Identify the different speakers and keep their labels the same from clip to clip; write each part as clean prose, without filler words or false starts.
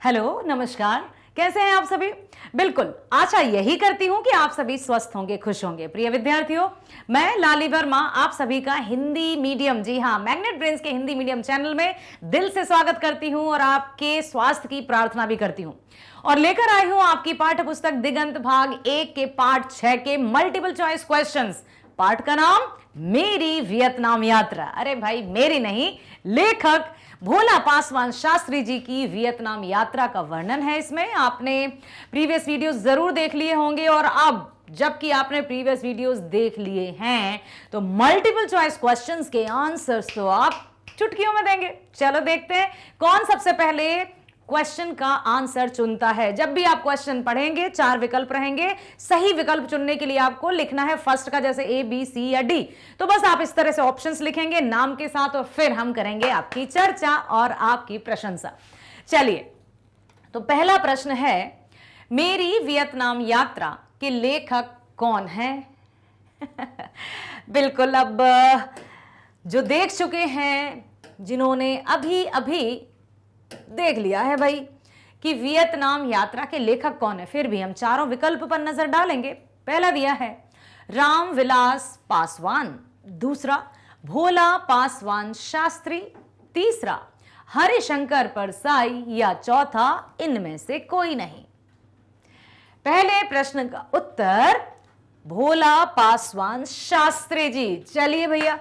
Speaker 1: Hello, नमस्कार। कैसे हैं आप सभी? बिल्कुल, आशा यही करती हूं कि आप सभी स्वस्थ होंगे, खुश होंगे। प्रिय विद्यार्थियों, मैं लाली वर्मा आप सभी का हिंदी मीडियम, जी हां, मैग्नेट ब्रेन्स के हिंदी मीडियम चैनल में दिल से स्वागत करती हूं और आपके स्वास्थ्य की प्रार्थना भी करती हूं। और लेकर आई हूं आपकी पाठ्य पुस्तक दिगंत भाग 1 के पार्ट 6 के मल्टीपल चॉइस क्वेश्चंस। पाठ का नाम मेरी वियतनाम यात्रा। अरे भाई, मेरी नहीं, लेखक भोला पासवान शास्त्री जी की वियतनाम यात्रा का वर्णन है इसमें। आपने प्रीवियस वीडियोस जरूर देख लिए होंगे और अब जबकि आपने प्रीवियस वीडियोस देख लिए हैं तो मल्टीपल चॉइस क्वेश्चंस के आंसर्स तो आप चुटकियों में देंगे। चलो देखते हैं कौन सबसे पहले क्वेश्चन का आंसर चुनता है। जब भी आप क्वेश्चन पढ़ेंगे 4 विकल्प रहेंगे। सही विकल्प चुनने के लिए आपको लिखना है फर्स्ट का, जैसे ए, बी, सी या डी। तो बस आप इस तरह से ऑप्शंस लिखेंगे नाम के साथ और फिर हम करेंगे आपकी चर्चा और आपकी प्रशंसा। चलिए, तो पहला प्रश्न है, मेरी वियतनाम यात्रा के लेखक कौन है? बिल्कुल, अब जो देख चुके हैं, जिन्होंने अभी अभी देख लिया है भाई कि वियतनाम यात्रा के लेखक कौन है, फिर भी हम चारों विकल्प पर नजर डालेंगे। पहला दिया है रामविलास पासवान, दूसरा भोला पासवान शास्त्री, तीसरा हरिशंकर परसाई या चौथा इनमें से कोई नहीं। पहले प्रश्न का उत्तर भोला पासवान शास्त्री जी। चलिए भैया,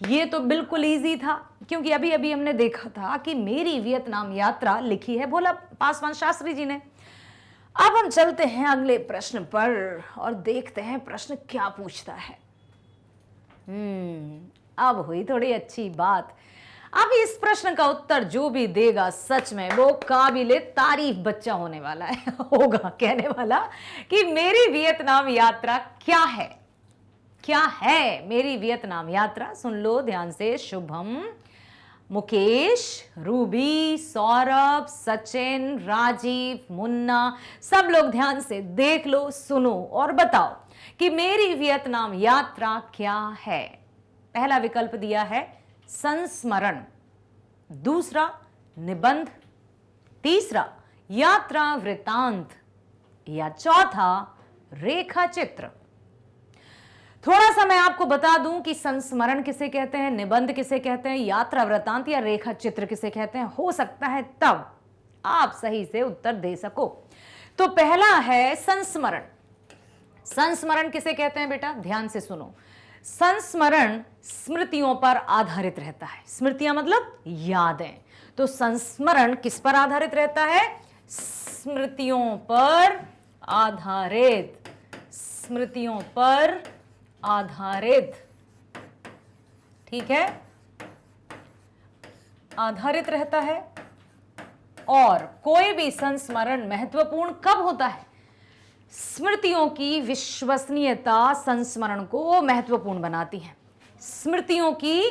Speaker 1: ये तो बिल्कुल इजी था क्योंकि अभी अभी हमने देखा था कि मेरी वियतनाम यात्रा लिखी है भोला पासवान शास्त्री जी ने। अब हम चलते हैं अगले प्रश्न पर और देखते हैं प्रश्न क्या पूछता है। अब हुई थोड़ी अच्छी बात। अब इस प्रश्न का उत्तर जो भी देगा सच में वो काबिले तारीफ बच्चा होने वाला है, होगा कहने वाला कि मेरी वियतनाम यात्रा क्या है। क्या है मेरी वियतनाम यात्रा? सुन लो ध्यान से। शुभम, मुकेश, रूबी, सौरभ, सचिन, राजीव, मुन्ना, सब लोग ध्यान से देख लो, सुनो और बताओ कि मेरी वियतनाम यात्रा क्या है। पहला विकल्प दिया है संस्मरण, दूसरा निबंध, तीसरा यात्रा वृतांत या चौथा रेखा चित्र। थोड़ा सा मैं आपको बता दूं कि संस्मरण किसे कहते हैं, निबंध किसे कहते हैं, यात्रा वृतांत या रेखा चित्र किसे कहते हैं। हो सकता है तब आप सही से उत्तर दे सको। तो पहला है संस्मरण। संस्मरण किसे कहते हैं बेटा? ध्यान से सुनो। संस्मरण स्मृतियों पर आधारित रहता है। स्मृतियां मतलब यादें। तो संस्मरण किस पर आधारित रहता है? स्मृतियों पर आधारित। स्मृतियों पर आधारित, ठीक है, आधारित रहता है। और कोई भी संस्मरण महत्वपूर्ण कब होता है? स्मृतियों की विश्वसनीयता संस्मरण को महत्वपूर्ण बनाती है। स्मृतियों की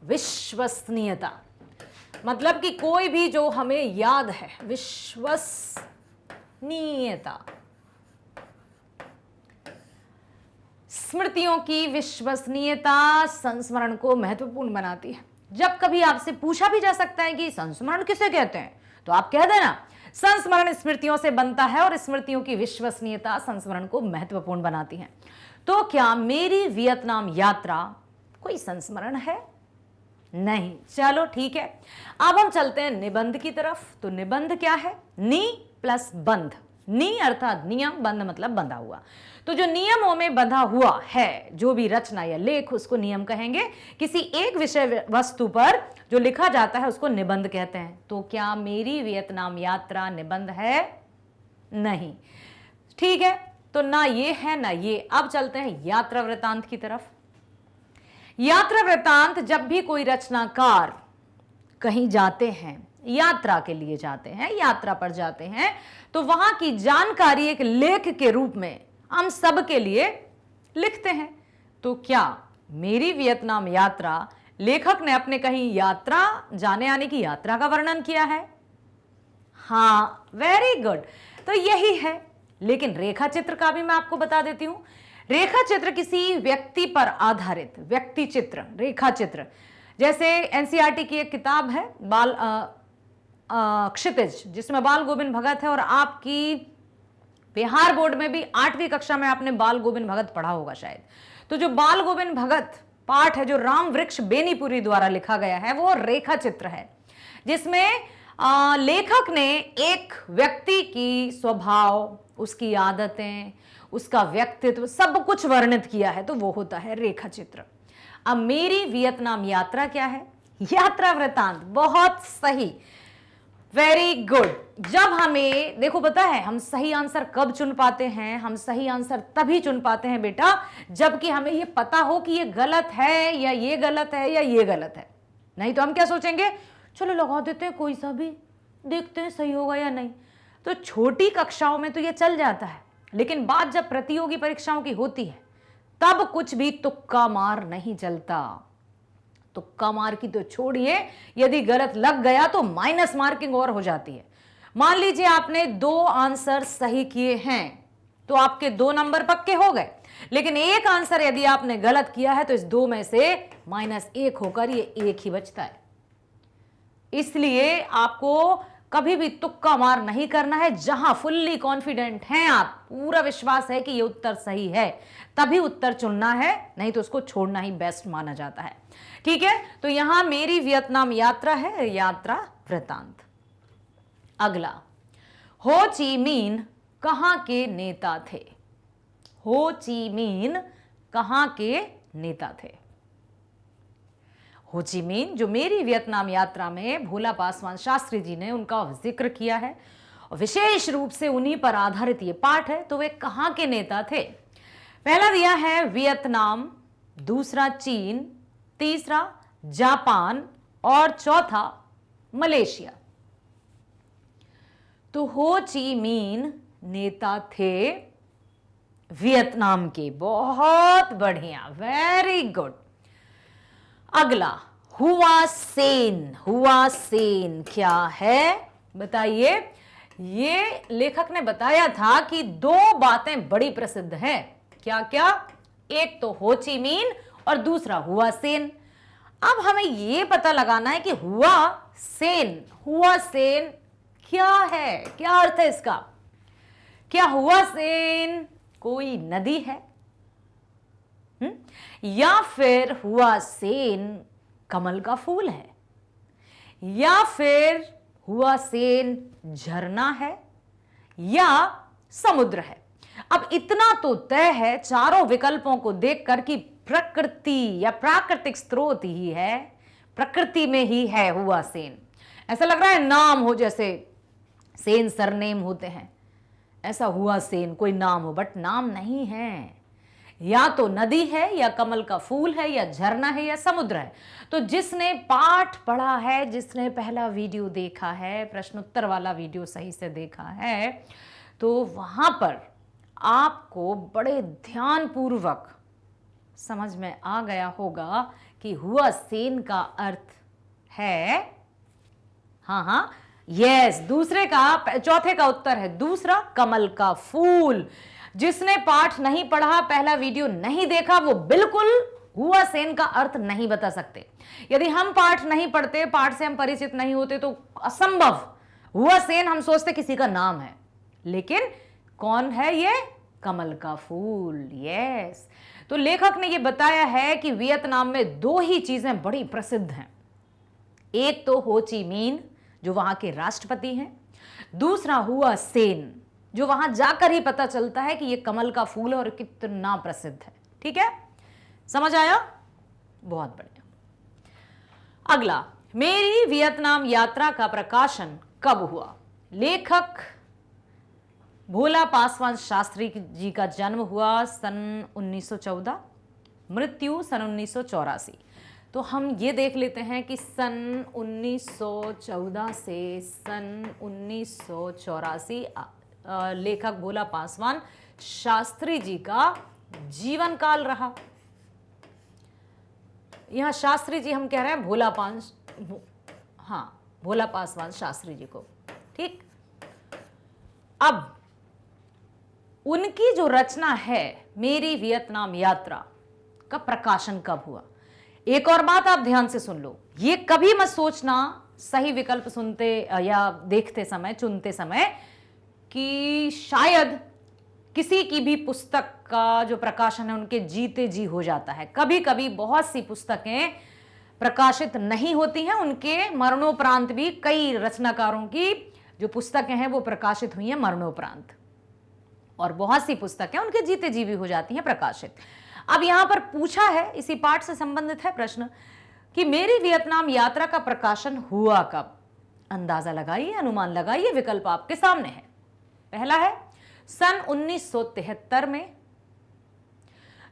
Speaker 1: विश्वसनीयता मतलब कि कोई भी जो हमें याद है, विश्वसनीयता, स्मृतियों की विश्वसनीयता संस्मरण को महत्वपूर्ण बनाती है। जब कभी आपसे पूछा भी जा सकता है कि संस्मरण किसे कहते हैं, तो आप कह देना संस्मरण स्मृतियों से बनता है और स्मृतियों की विश्वसनीयता संस्मरण को महत्वपूर्ण बनाती है। तो क्या मेरी वियतनाम यात्रा कोई संस्मरण है? नहीं। चलो ठीक है, अब हम चलते हैं निबंध की तरफ। तो निबंध क्या है? नी प्लस बंध। नी अर्थात नियम, बंध मतलब बंधा हुआ। तो जो नियमों में बंधा हुआ है, जो भी रचना या लेख, उसको नियम कहेंगे। किसी एक विषय वस्तु पर जो लिखा जाता है उसको निबंध कहते हैं। तो क्या मेरी वियतनाम यात्रा निबंध है? नहीं। ठीक है, तो ना ये है ना ये। अब चलते हैं यात्रा वृतांत की तरफ। यात्रा वृतांत, जब भी कोई रचनाकार कहीं जाते हैं, यात्रा के लिए जाते हैं, यात्रा पर जाते हैं, तो वहां की जानकारी एक लेख के रूप में हम सब के लिए लिखते हैं। तो क्या मेरी वियतनाम यात्रा, लेखक ने अपने कहीं यात्रा, जाने आने की यात्रा का वर्णन किया है? हाँ, वेरी गुड। तो यही है। लेकिन रेखा चित्र का भी मैं आपको बता देती हूं। रेखा चित्र किसी व्यक्ति पर आधारित, व्यक्ति चित्र, रेखा चित्र। जैसे एनसीईआरटी की एक किताब है, क्षितिज, जिसमें बाल गोविंद भगत है, और आपकी बिहार बोर्ड में भी 8वीं कक्षा में आपने बाल गोविंद भगत पढ़ा होगा शायद। तो जो बाल गोविंद भगत पाठ है, जो राम वृक्ष बेनीपुरी द्वारा लिखा गया है, वो रेखा चित्र है, जिसमें लेखक ने एक व्यक्ति की स्वभाव, उसकी आदतें, उसका व्यक्तित्व सब कुछ वर्णित किया है, तो वो होता है रेखा चित्र। अब मेरी वियतनाम यात्रा क्या है? यात्रा वृतांत। बहुत सही, वेरी गुड। जब हमें देखो पता है हम सही आंसर कब चुन पाते हैं? हम सही आंसर तभी चुन पाते हैं बेटा जबकि हमें ये पता हो कि ये गलत है या ये गलत है या ये गलत है। नहीं तो हम क्या सोचेंगे, चलो लगा देते हैं कोई सा भी, देखते हैं सही होगा या नहीं। तो छोटी कक्षाओं में तो ये चल जाता है, लेकिन बात जब प्रतियोगी परीक्षाओं की होती है तब कुछ भी तुक्का मार नहीं चलता। तुक्का मार की तो छोड़िए, यदि गलत लग गया तो माइनस मार्किंग और हो जाती है। मान लीजिए आपने 2 आंसर सही किए हैं तो आपके 2 नंबर पक्के हो गए, लेकिन एक आंसर यदि आपने गलत किया है तो इस 2 में से -1 होकर ये 1 ही बचता है। इसलिए आपको कभी भी तुक्का मार नहीं करना है। जहां फुल्ली कॉन्फिडेंट हैं आप, पूरा विश्वास है कि ये उत्तर सही है, तभी उत्तर चुनना है, नहीं तो उसको छोड़ना ही बेस्ट माना जाता है। ठीक है, तो यहां मेरी वियतनाम यात्रा है, यात्रा वृतांत। अगला, हो ची मिन कहां के नेता थे? हो ची मिन कहां के नेता थे? हो ची मिन, जो मेरी वियतनाम यात्रा में भोला पासवान शास्त्री जी ने उनका जिक्र किया है और विशेष रूप से उन्हीं पर आधारित ये पाठ है, तो वे कहां के नेता थे? पहला दिया है वियतनाम, दूसरा चीन, तीसरा जापान और चौथा मलेशिया। तो हो ची मिन नेता थे वियतनाम के। बहुत बढ़िया, वेरी गुड। अगला, हुआ सेन। हुआ सेन क्या है बताइए? ये लेखक ने बताया था कि 2 बातें बड़ी प्रसिद्ध हैं। क्या क्या? एक तो हो ची मिन और दूसरा हुआ सेन। अब हमें यह पता लगाना है कि हुआ सेन, हुआ सेन क्या है, क्या अर्थ है इसका? क्या हुआ सेन कोई नदी है? या फिर हुआ सेन कमल का फूल है? या फिर हुआ सेन झरना है या समुद्र है? अब इतना तो तय है चारों विकल्पों को देखकर कि प्रकृति या प्राकृतिक स्रोत ही है, प्रकृति में ही है हुआ सेन। ऐसा लग रहा है नाम हो, जैसे सेन सरनेम होते हैं, ऐसा हुआ सेन कोई नाम हो, बट नाम नहीं है। या तो नदी है या कमल का फूल है या झरना है या समुद्र है। तो जिसने पाठ पढ़ा है, जिसने पहला वीडियो देखा है, प्रश्नोत्तर वाला वीडियो सही से देखा है, तो वहां पर आपको बड़े ध्यानपूर्वक समझ में आ गया होगा कि हुआ सेन का अर्थ है, हाँ, यस, दूसरे का, चौथे का उत्तर है दूसरा, कमल का फूल। जिसने पाठ नहीं पढ़ा, पहला वीडियो नहीं देखा, वो बिल्कुल हुआ सेन का अर्थ नहीं बता सकते। यदि हम पाठ नहीं पढ़ते, पाठ से हम परिचित नहीं होते, तो असंभव, हुआ सेन हम सोचते किसी का नाम है, लेकिन कौन है ये? कमल का फूल। यस, तो लेखक ने ये बताया है कि वियतनाम में 2 ही चीजें बड़ी प्रसिद्ध हैं। एक तो हो ची मिन जो वहां के राष्ट्रपति हैं, दूसरा हुआ सेन जो वहां जाकर ही पता चलता है कि ये कमल का फूल है और कितना प्रसिद्ध है। ठीक है, समझ आया? बहुत बढ़िया। अगला, मेरी वियतनाम यात्रा का प्रकाशन कब हुआ? लेखक भोला पासवान शास्त्री जी का जन्म हुआ सन 1914, मृत्यु सन 1984। तो हम ये देख लेते हैं कि सन 1914 से सन 1984 लेखक भोला पासवान शास्त्री जी का जीवन काल रहा। यहां शास्त्री जी हम कह रहे हैं भोला पासवान शास्त्री जी को। ठीक, अब उनकी जो रचना है मेरी वियतनाम यात्रा का प्रकाशन कब हुआ? एक और बात आप ध्यान से सुन लो, ये कभी मत सोचना सही विकल्प सुनते या देखते समय, चुनते समय कि शायद किसी की भी पुस्तक का जो प्रकाशन है उनके जीते जी हो जाता है। कभी कभी बहुत सी पुस्तकें प्रकाशित नहीं होती हैं, उनके मरणोपरांत भी कई रचनाकारों की जो पुस्तकें हैं वो प्रकाशित हुई हैं मरणोपरांत, और बहुत सी पुस्तकें उनके जीते जी भी हो जाती हैं प्रकाशित। अब यहां पर पूछा है, इसी पाठ से संबंधित है प्रश्न, कि मेरी वियतनाम यात्रा का प्रकाशन हुआ कब? अंदाजा लगाइए, अनुमान लगाइए, विकल्प आपके सामने है। पहला है सन 1973 में,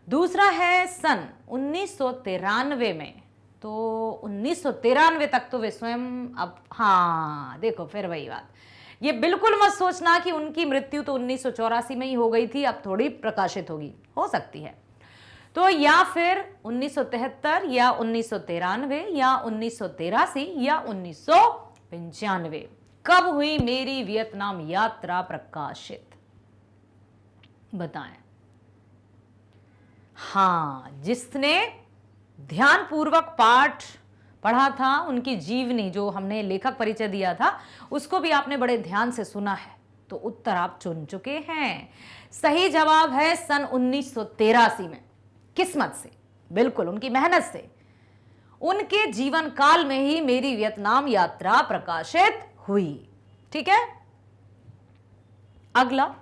Speaker 1: दूसरा है सन 1993 में। तो 1993 तक तो वे स्वयं, अब हाँ देखो फिर वही बात, ये बिल्कुल मत सोचना कि उनकी मृत्यु तो 1984 में ही हो गई थी, अब थोड़ी प्रकाशित होगी, हो सकती है। तो या फिर 1973 या 1993 या 1983 या 1995, कब हुई मेरी वियतनाम यात्रा प्रकाशित? बताएं। हां, जिसने ध्यानपूर्वक पाठ पढ़ा था, उनकी जीवनी जो हमने लेखक परिचय दिया था उसको भी आपने बड़े ध्यान से सुना है, तो उत्तर आप चुन चुके हैं। सही जवाब है सन 1983 में। किस्मत से, बिल्कुल उनकी मेहनत से, उनके जीवन काल में ही मेरी वियतनाम यात्रा प्रकाशित हुई। ठीक है, अगला,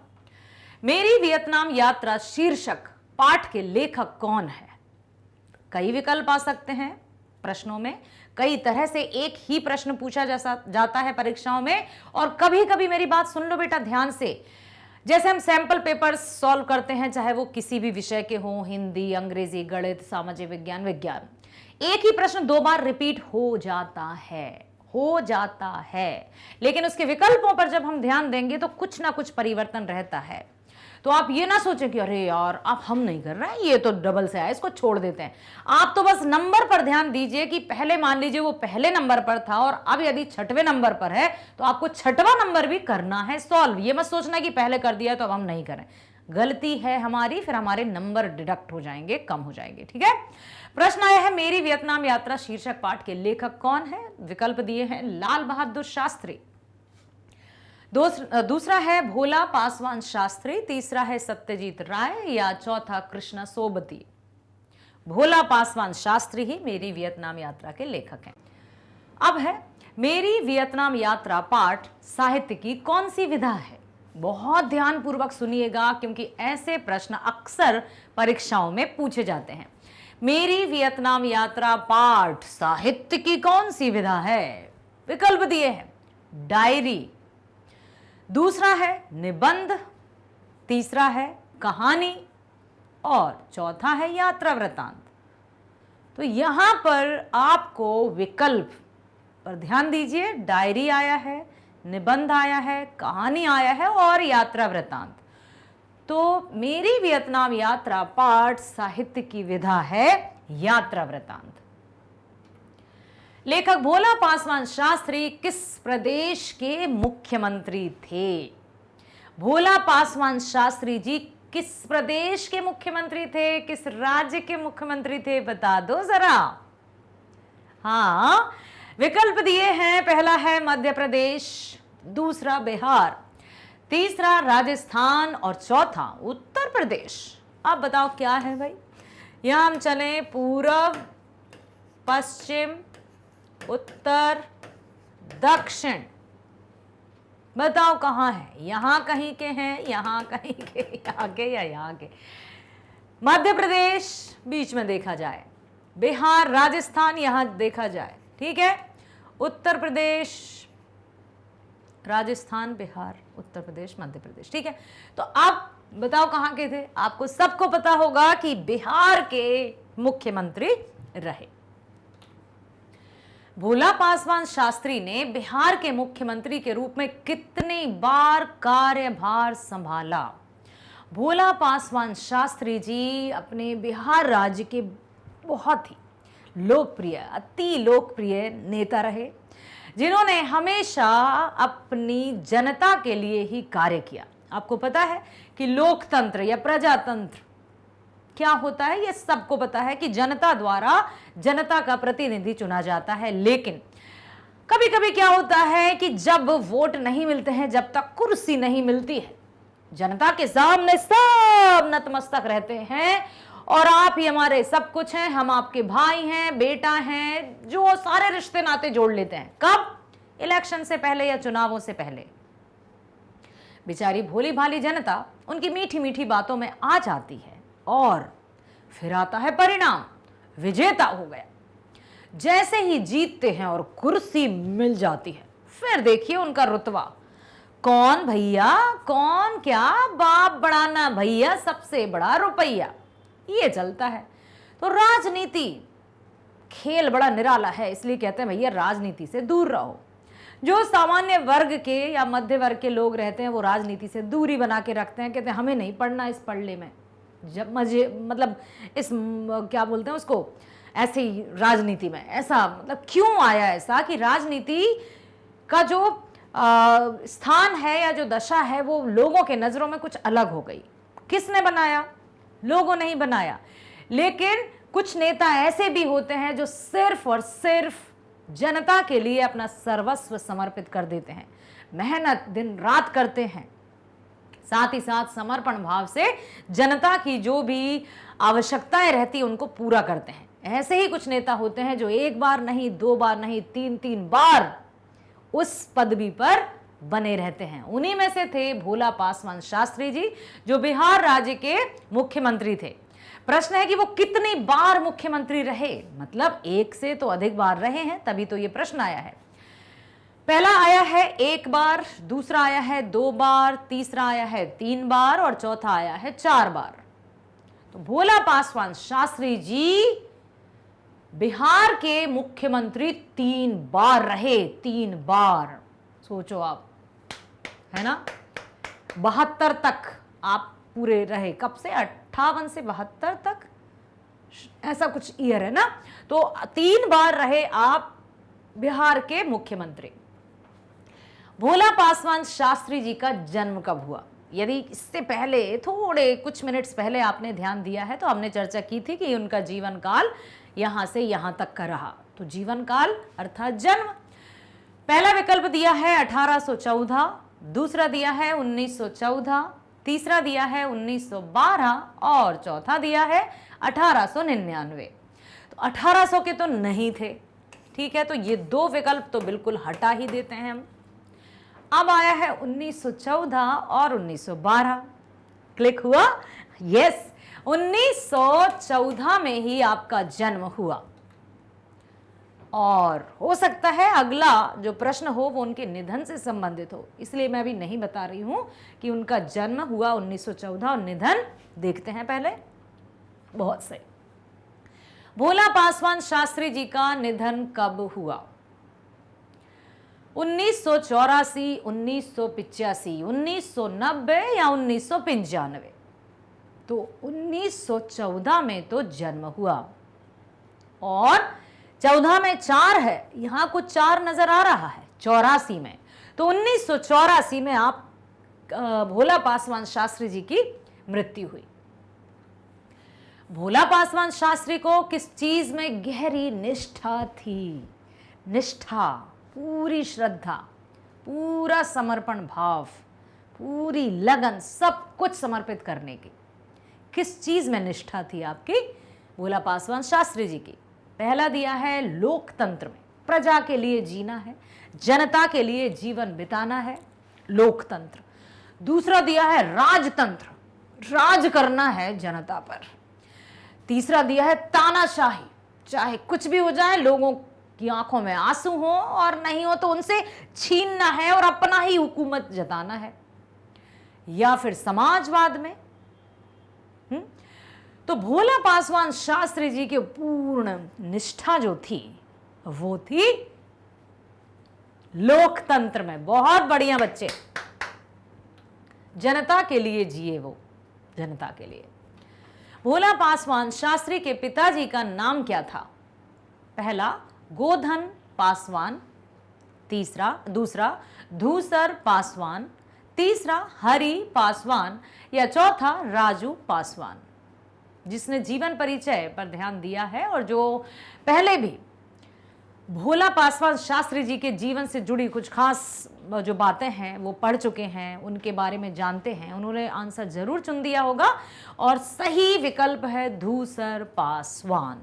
Speaker 1: मेरी वियतनाम यात्रा शीर्षक पाठ के लेखक कौन है? कई विकल्प आ सकते हैं प्रश्नों में, कई तरह से एक ही प्रश्न पूछा जाता है परीक्षाओं में, और कभी कभी मेरी बात सुन लो बेटा ध्यान से, जैसे हम सैंपल पेपर्स सॉल्व करते हैं, चाहे वो किसी भी विषय के हों, हिंदी, अंग्रेजी, गणित, सामाजिक विज्ञान, विज्ञान, एक ही प्रश्न 2 बार रिपीट हो जाता है, लेकिन उसके विकल्पों पर जब हम ध्यान देंगे तो कुछ ना कुछ परिवर्तन रहता है। तो आप ये ना सोचें कि अरे यार अब हम नहीं कर रहे हैं, ये तो डबल से आया, इसको छोड़ देते हैं। आप तो बस नंबर पर ध्यान दीजिए कि पहले मान लीजिए वो पहले नंबर पर था और अब यदि 6वें नंबर पर है तो आपको 6वां नंबर भी करना है सॉल्व। ये मत सोचना कि पहले कर दिया तो अब हम नहीं करें, गलती है हमारी, फिर हमारे नंबर डिडक्ट हो जाएंगे, कम हो जाएंगे। ठीक है, प्रश्न आया है मेरी वियतनाम यात्रा शीर्षक पाठ के लेखक कौन है? विकल्प दिए हैं लाल बहादुर शास्त्री, दूसरा है भोला पासवान शास्त्री, तीसरा है सत्यजीत राय, या चौथा कृष्णा सोबती। भोला पासवान शास्त्री ही मेरी वियतनाम यात्रा के लेखक हैं। अब है मेरी वियतनाम यात्रा पाठ साहित्य की कौन सी विधा है? बहुत ध्यानपूर्वक सुनिएगा क्योंकि ऐसे प्रश्न अक्सर परीक्षाओं में पूछे जाते हैं। मेरी वियतनाम यात्रा पाठ साहित्य की कौन सी विधा है? विकल्प दिए हैं डायरी, दूसरा है निबंध, तीसरा है कहानी, और चौथा है यात्रा वृत्तांत। तो यहां पर आपको विकल्प पर ध्यान दीजिए, डायरी आया है, निबंध आया है, कहानी आया है और यात्रा वृत्तांत। तो मेरी वियतनाम यात्रा पाठ साहित्य की विधा है यात्रा वृत्तांत। लेखक भोला पासवान शास्त्री किस प्रदेश के मुख्यमंत्री थे? भोला पासवान शास्त्री जी किस प्रदेश के मुख्यमंत्री थे, किस राज्य के मुख्यमंत्री थे? बता दो जरा। हाँ, विकल्प दिए हैं, पहला है मध्य प्रदेश, दूसरा बिहार, तीसरा राजस्थान और चौथा उत्तर प्रदेश। अब बताओ क्या है भाई? यहां हम चले पूर्व, पश्चिम, उत्तर, दक्षिण, बताओ कहां है? यहां कहीं के हैं, यहां कहीं के, यहां के या यहां के? मध्य प्रदेश बीच में देखा जाए, बिहार, राजस्थान यहां देखा जाए, ठीक है, उत्तर प्रदेश, राजस्थान, बिहार, उत्तर प्रदेश, मध्य प्रदेश, ठीक है। तो अब बताओ कहां के थे? आपको सबको पता होगा कि बिहार के मुख्यमंत्री रहे। भोला पासवान शास्त्री ने बिहार के मुख्यमंत्री के रूप में कितनी बार कार्यभार संभाला? भोला पासवान शास्त्री जी अपने बिहार राज्य के बहुत ही लोकप्रिय, अति लोकप्रिय नेता रहे, जिन्होंने हमेशा अपनी जनता के लिए ही कार्य किया। आपको पता है कि लोकतंत्र या प्रजातंत्र क्या होता है, ये सबको पता है कि जनता द्वारा जनता का प्रतिनिधि चुना जाता है, लेकिन कभी कभी क्या होता है कि जब वोट नहीं मिलते हैं, जब तक कुर्सी नहीं मिलती है, जनता के सामने सब नतमस्तक रहते हैं और आप ही हमारे सब कुछ हैं, हम आपके भाई हैं, बेटा हैं, जो सारे रिश्ते नाते जोड़ लेते हैं। कब? इलेक्शन से पहले या चुनावों से पहले। बेचारी भोली भाली जनता उनकी मीठी मीठी बातों में आ जाती है और फिर आता है परिणाम, विजेता हो गया। जैसे ही जीतते हैं और कुर्सी मिल जाती है, फिर देखिए उनका रुतबा, कौन भैया, कौन क्या, बाप बढ़ाना भैया, सबसे बड़ा रुपया, ये चलता है। तो राजनीति खेल बड़ा निराला है, इसलिए कहते हैं भैया राजनीति से दूर रहो। जो सामान्य वर्ग के या मध्य वर्ग के लोग रहते हैं वो राजनीति से दूरी बना के रखते हैं, कहते हैं हमें नहीं पढ़ना इस पढ़ले में, जब मजे मतलब इस क्या बोलते हैं उसको, ऐसे ही राजनीति में ऐसा मतलब क्यों आया ऐसा कि राजनीति का जो स्थान है या जो दशा है वो लोगों के नजरों में कुछ अलग हो गई। किसने बनाया? लोगों ने ही बनाया। लेकिन कुछ नेता ऐसे भी होते हैं जो सिर्फ और सिर्फ जनता के लिए अपना सर्वस्व समर्पित कर देते हैं, मेहनत दिन रात करते हैं, साथ ही साथ समर्पण भाव से जनता की जो भी आवश्यकताएं रहती है उनको पूरा करते हैं। ऐसे ही कुछ नेता होते हैं जो एक बार नहीं, दो बार नहीं, तीन तीन बार उस पदवी पर बने रहते हैं। उन्हीं में से थे भोला पासवान शास्त्री जी, जो बिहार राज्य के मुख्यमंत्री थे। प्रश्न है कि वो कितनी बार मुख्यमंत्री रहे, मतलब एक से तो अधिक बार रहे हैं, तभी तो ये प्रश्न आया है। पहला आया है 1 बार, दूसरा आया है 2 बार, तीसरा आया है 3 बार और चौथा आया है 4 बार। तो भोला पासवान शास्त्री जी बिहार के मुख्यमंत्री 3 बार रहे, 3 बार। सोचो आप, है ना, 72 तक आप पूरे रहे। कब से? 58 से 72 तक, ऐसा कुछ ईयर है ना। तो 3 बार रहे आप बिहार के मुख्यमंत्री। भोला पासवान शास्त्री जी का जन्म कब हुआ? यदि इससे पहले थोड़े कुछ मिनट्स पहले आपने ध्यान दिया है तो हमने चर्चा की थी कि उनका जीवन काल यहां से यहां तक का रहा। तो जीवन काल अर्थात जन्म, पहला विकल्प दिया है 1814, दूसरा दिया है 1914, तीसरा दिया है 1912 और चौथा दिया है 1899। तो 1800 के तो नहीं थे, ठीक है, तो ये 2 विकल्प तो बिल्कुल हटा ही देते हैं हम। अब आया है 1914 और 1912। क्लिक हुआ? यस, 1914 में ही आपका जन्म हुआ। और हो सकता है अगला जो प्रश्न हो वो उनके निधन से संबंधित हो, इसलिए मैं अभी नहीं बता रही हूं कि उनका जन्म हुआ 1914 और निधन देखते हैं पहले। बहुत सही। भोला पासवान शास्त्री जी का निधन कब हुआ? 1984, 1985, 1990 या 1995? तो 1914 में तो जन्म हुआ और 14 में 4 है, यहां कुछ 4 नजर आ रहा है 84 में। तो 1984 में आप भोला पासवान शास्त्री जी की मृत्यु हुई। भोला पासवान शास्त्री को किस चीज में गहरी निष्ठा थी? निष्ठा, पूरी श्रद्धा, पूरा समर्पण भाव, पूरी लगन, सब कुछ समर्पित करने की। किस चीज में निष्ठा थी आपकी भोला पासवान शास्त्री जी की? पहला दिया है लोकतंत्र में, प्रजा के लिए जीना है, जनता के लिए जीवन बिताना है, लोकतंत्र। दूसरा दिया है राजतंत्र, राज करना है जनता पर। तीसरा दिया है तानाशाही, चाहे कुछ भी हो जाए, लोगों की आंखों में आंसू हो और नहीं हो तो उनसे छीनना है और अपना ही हुकूमत जताना है। या फिर समाजवाद में। तो भोला पासवान शास्त्री जी की पूर्ण निष्ठा जो थी वो थी लोकतंत्र में। बहुत बढ़िया बच्चे, जनता के लिए जिए वो, जनता के लिए। भोला पासवान शास्त्री के पिताजी का नाम क्या था? पहला गोधन पासवान, दूसरा धूसर पासवान, तीसरा हरि पासवान या चौथा राजू पासवान। जिसने जीवन परिचय पर ध्यान दिया है और जो पहले भी भोला पासवान शास्त्री जी के जीवन से जुड़ी कुछ खास जो बातें हैं वो पढ़ चुके हैं, उनके बारे में जानते हैं। उन्होंने आंसर जरूर चुन दिया होगा और सही विकल्प है धूसर पासवान।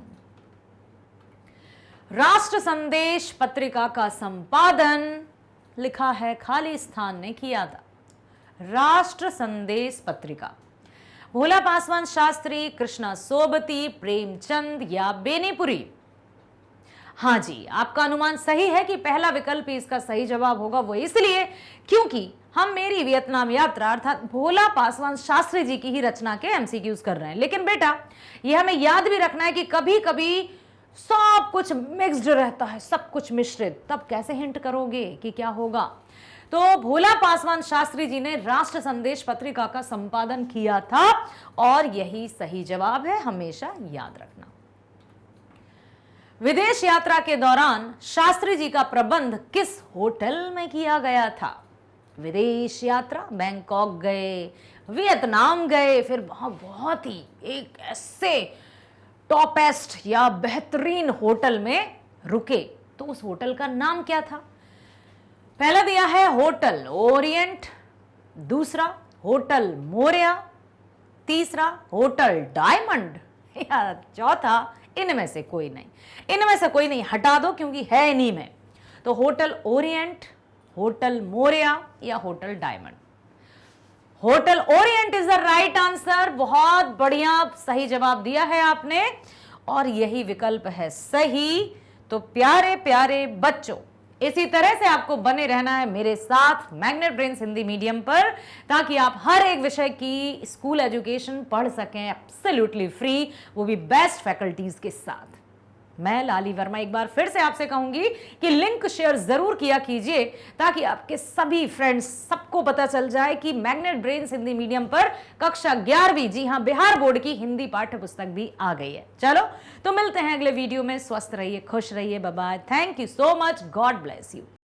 Speaker 1: राष्ट्र संदेश पत्रिका का संपादन लिखा है खाली स्थान ने किया था। राष्ट्र संदेश पत्रिका भोला पासवान शास्त्री, कृष्णा सोबती, प्रेमचंद या बेनीपुरी? हाँ जी, आपका अनुमान सही है कि पहला विकल्प ही इसका सही जवाब होगा। वो इसलिए क्योंकि हम मेरी वियतनाम यात्रा अर्थात भोला पासवान शास्त्री जी की ही रचना के एमसीक्यूज कर रहे हैं। लेकिन बेटा, यह हमें याद भी रखना है कि कभी कभी सब कुछ मिक्स्ड रहता है, सब कुछ मिश्रित। तब कैसे हिंट करोगे कि क्या होगा? तो भोला पासवान शास्त्री जी ने राष्ट्र संदेश पत्रिका का संपादन किया था और यही सही जवाब है, हमेशा याद रखना। विदेश यात्रा के दौरान शास्त्री जी का प्रबंध किस होटल में किया गया था? विदेश यात्रा, बैंकॉक गए, वियतनाम गए, फिर वहां बहुत ही एक ऐसे टॉपेस्ट या बेहतरीन होटल में रुके, तो उस होटल का नाम क्या था? पहला दिया है होटल ओरिएंट, दूसरा होटल मोरिया, तीसरा होटल डायमंड या चौथा इनमें से कोई नहीं। इनमें से कोई नहीं, हटा दो क्योंकि है इन्हीं में। तो होटल ओरिएंट, होटल मोरिया या hotel diamond? Hotel Orient is the right answer. बहुत बढ़िया, सही जवाब दिया है आपने और यही विकल्प है सही। तो प्यारे प्यारे बच्चों, इसी तरह से आपको बने रहना है मेरे साथ मैग्नेट ब्रेन्स हिंदी मीडियम पर, ताकि आप हर एक विषय की स्कूल एजुकेशन पढ़ सकें एब्सोल्युटली फ्री, वो भी बेस्ट फैकल्टीज के साथ। मैं लाली वर्मा एक बार फिर से आपसे कहूंगी कि लिंक शेयर जरूर किया कीजिए, ताकि आपके सभी फ्रेंड्स, सबको पता चल जाए कि मैग्नेट ब्रेन्स हिंदी मीडियम पर कक्षा 11वीं, जी हां, बिहार बोर्ड की हिंदी पाठ्य पुस्तक भी आ गई है। चलो तो मिलते हैं अगले वीडियो में। स्वस्थ रहिए, खुश रहिए, bye bye, thank you so much, God bless you.